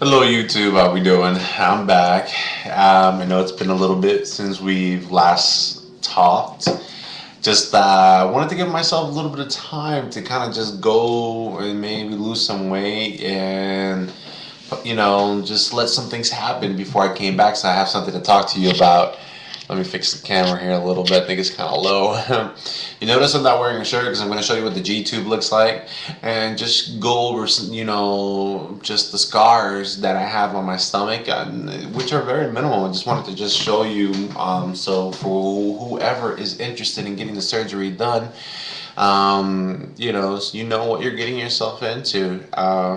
Hello YouTube, how we doing? I'm back. I know it's been a little bit since we've last talked. Just wanted to give myself a little bit of time to kind of just go and maybe lose some weight and just let some things happen before I came back, so I have something to talk to you about. Let me fix the camera here a little bit. I think it's kind of low. You notice I'm not wearing a shirt because I'm going to show you what the G-tube looks like and just go over, just the scars that I have on my stomach, which are very minimal. I just wanted to just show you, so for whoever is interested in getting the surgery done, you know what you're getting yourself into.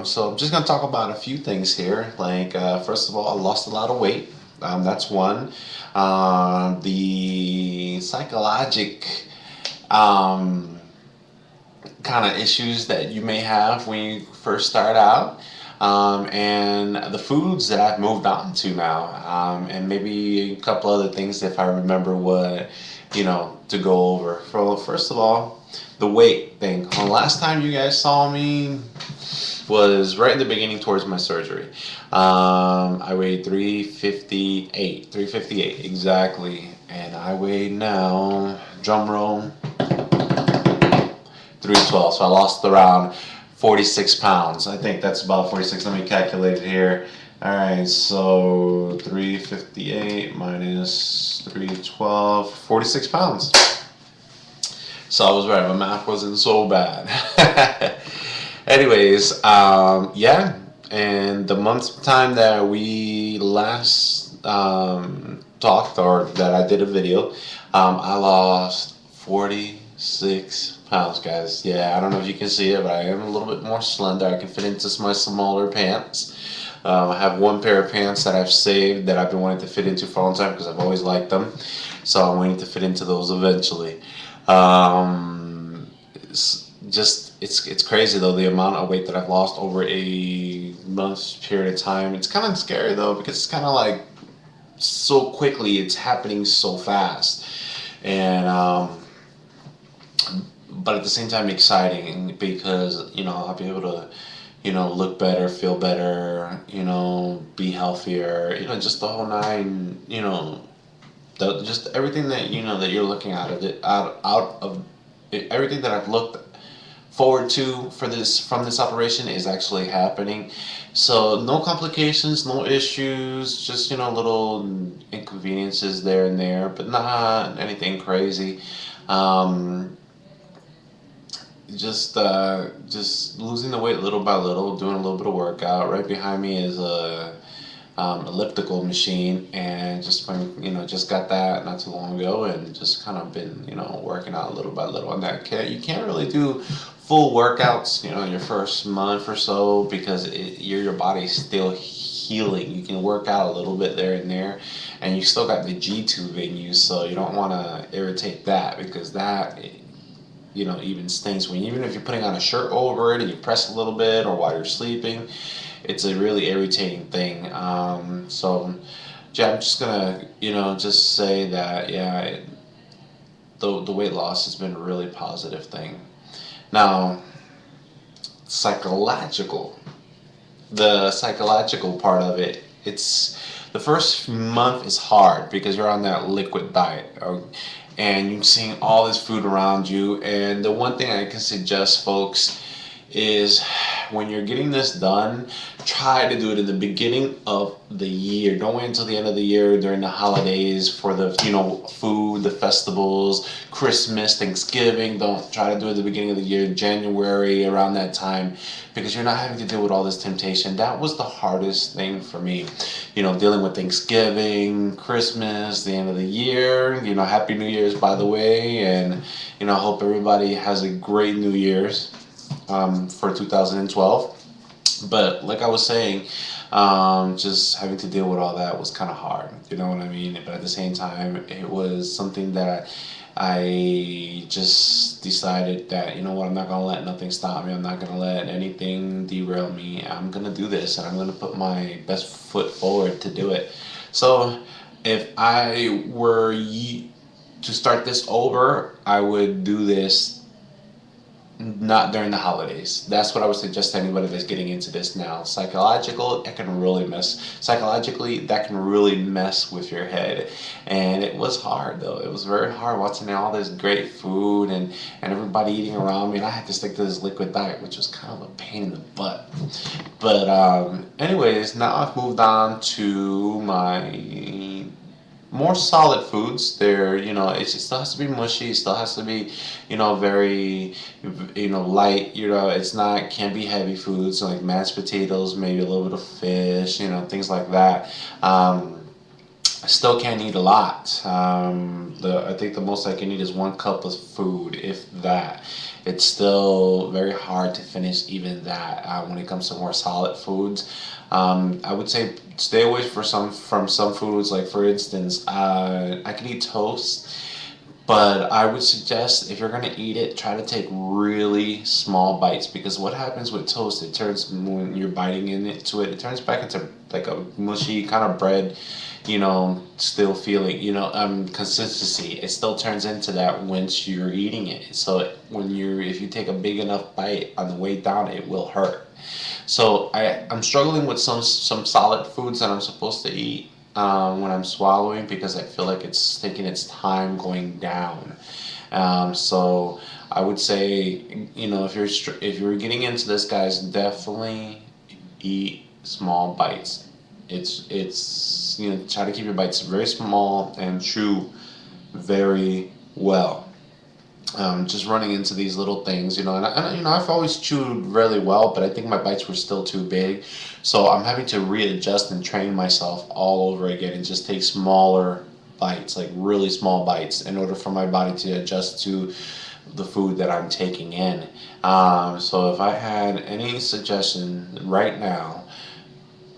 So I'm just going to talk about a few things here. Like, first of all, I lost a lot of weight. That's one. The psychologic kind of issues that you may have when you first start out, and the foods that I've moved on to now, and maybe a couple other things if I remember what, to go over. First of all, the weight thing. The last time you guys saw me was right in the beginning towards my surgery. I weighed 358 exactly, and I weigh now, drum roll, 312. So I lost around 46 pounds. I think that's about 46. Let me calculate it here. All right, so 358 minus 312, 46 pounds. So I was right. My math wasn't so bad. Anyways, yeah, and the month's time that we last talked, or that I did a video, I lost 46 pounds, guys. Yeah, I don't know if you can see it, but I am a little bit more slender. I can fit into my smaller pants. I have one pair of pants that I've saved that I've been wanting to fit into for a long time because I've always liked them. So I'm waiting to fit into those eventually. It's crazy though, the amount of weight that I've lost over a month's period of time. It's kind of scary though, because it's kind of like so quickly, it's happening so fast, and but at the same time exciting, because I'll be able to look better, feel better, be healthier, just the whole nine, just everything that that you're looking at it out of it, everything that I've looked forward to from this operation is actually happening. So no complications, no issues, just little inconveniences there and there, but not anything crazy. Just losing the weight little by little, doing a little bit of workout. Right behind me is a elliptical machine, and just got that not too long ago, and just kind of been working out little by little on that. You can't really do full workouts your first month or so, because your body's still healing. You can work out a little bit there and there, and you still got the G-tube in you, so you don't want to irritate that, because that even stings when, even if you're putting on a shirt over it and you press a little bit, or while you're sleeping, it's a really irritating thing. So yeah, I'm just gonna just say that, yeah, the weight loss has been a really positive thing. Now, the psychological part of it, it's the first month is hard because you're on that liquid diet, and you're seeing all this food around you. And the one thing I can suggest folks is, when you're getting this done, try to do it in the beginning of the year. Don't wait until the end of the year during the holidays for the food, the festivals, Christmas, Thanksgiving. Don't try to do it at the beginning of the year, January, around that time, because you're not having to deal with all this temptation. That was the hardest thing for me, dealing with Thanksgiving, Christmas, the end of the year. Happy New Year's, by the way, and I hope everybody has a great New Year's for 2012. But like I was saying, just having to deal with all that was kind of hard, you know what I mean? But at the same time, it was something that I just decided that, what, I'm not going to let nothing stop me. I'm not going to let anything derail me. I'm going to do this, and I'm going to put my best foot forward to do it. So if I were to start this over, I would do this not during the holidays. That's what I would suggest to anybody that's getting into this now. Psychologically, that can really mess with your head. And it was hard though. It was very hard watching all this great food and everybody eating around me. And I had to stick to this liquid diet, which was kind of a pain in the butt. But anyways, now I've moved on to my more solid foods. They're, it still has to be mushy. It still has to be, very, light. It's not, can't be heavy foods like mashed potatoes, maybe a little bit of fish, things like that. I still can't eat a lot. I think the most I can eat is 1 cup of food, if that. It's still very hard to finish even that when it comes to more solid foods. I would say stay away from some foods. Like for instance, I could eat toast, but I would suggest if you're gonna eat it, try to take really small bites, because what happens with toast, it turns, when you're biting into it, it turns back into like a mushy kind of bread, still feeling, consistency. It still turns into that once you're eating it. So if you take a big enough bite on the way down, it will hurt. So I'm struggling with some solid foods that I'm supposed to eat when I'm swallowing, because I feel like it's taking its time going down. So I would say, if you're getting into this, guys, definitely eat small bites. It's try to keep your bites very small and chew very well. Just running into these little things, and I've always chewed really well, but I think my bites were still too big, so I'm having to readjust and train myself all over again and just take smaller bites, like really small bites, in order for my body to adjust to the food that I'm taking in. So if I had any suggestion right now,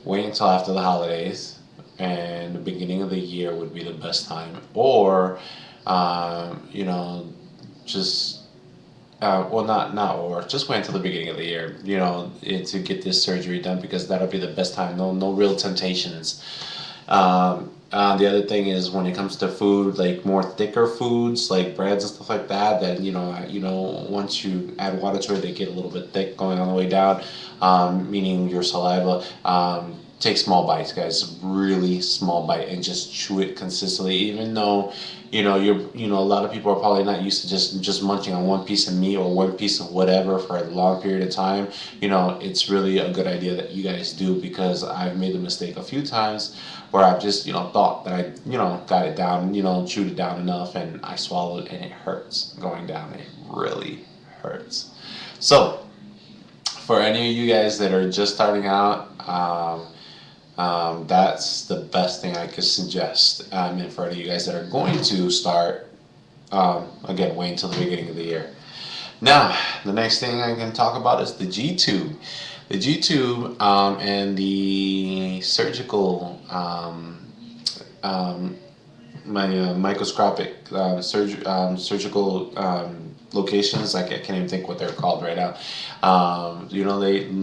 wait until after the holidays, and the beginning of the year would be the best time, or just just wait until the beginning of the year, to get this surgery done, because that'll be the best time. No real temptations. The other thing is, when it comes to food, like more thicker foods like breads and stuff like that, then once you add water to it, they get a little bit thick going on the way down, meaning your saliva. Take small bites, guys, really small bite, and just chew it consistently. Even though a lot of people are probably not used to just munching on one piece of meat or one piece of whatever for a long period of time. It's really a good idea that you guys do, because I've made the mistake a few times where I've just thought that I got it down, chewed it down enough, and I swallowed, and it hurts going down. It really hurts. So for any of you guys that are just starting out, that's the best thing I could suggest. And for any of you guys that are going to start, again, wait until the beginning of the year. Now, the next thing I can talk about is the G-tube. The G-tube and the surgical, microscopic surgical locations. I can't even think what they're called right now.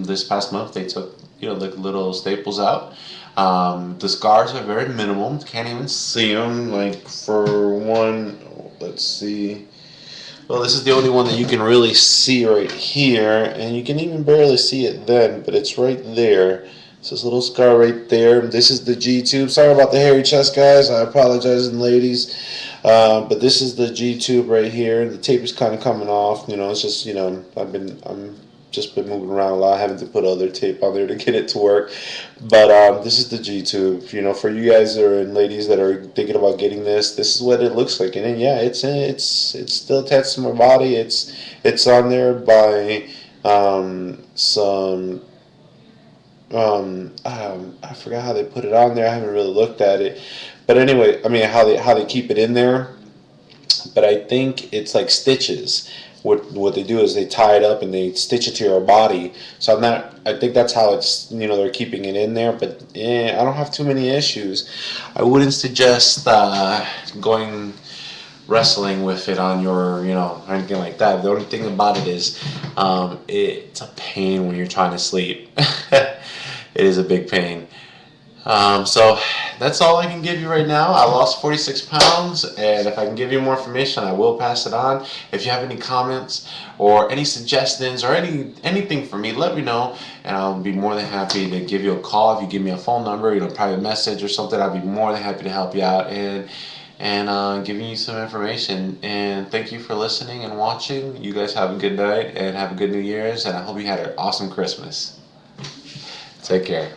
This past month they took like little staples out. The scars are very minimal. Can't even see them. Like for one, let's see. Well, this is the only one that you can really see right here, and you can even barely see it then, but it's right there. It's this little scar right there. This is the G-tube. Sorry about the hairy chest, guys. I apologize, ladies. But this is the G-tube right here. The tape is kind of coming off. It's just, I'm just been moving around a lot, having to put other tape on there to get it to work. But this is the G-tube. For you guys and ladies that are thinking about getting this is what it looks like. And then, yeah, it's still attached to my body. It's on there by some I forgot how they put it on there. I haven't really looked at it. But anyway, I mean how they keep it in there. But I think it's like stitches. What they do is they tie it up and they stitch it to your body. So I think that's how it's, they're keeping it in there. But I don't have too many issues. I wouldn't suggest going wrestling with it on your, or anything like that. The only thing about it is it's a pain when you're trying to sleep. It is a big pain. So that's all I can give you right now. I lost 46 pounds, and if I can give you more information, I will pass it on. If you have any comments or any suggestions or anything for me, let me know, and I'll be more than happy to give you a call. If you give me a phone number, private message or something, I'll be more than happy to help you out and giving you some information. And thank you for listening and watching. You guys have a good night and have a good New Year's, and I hope you had an awesome Christmas. Take care.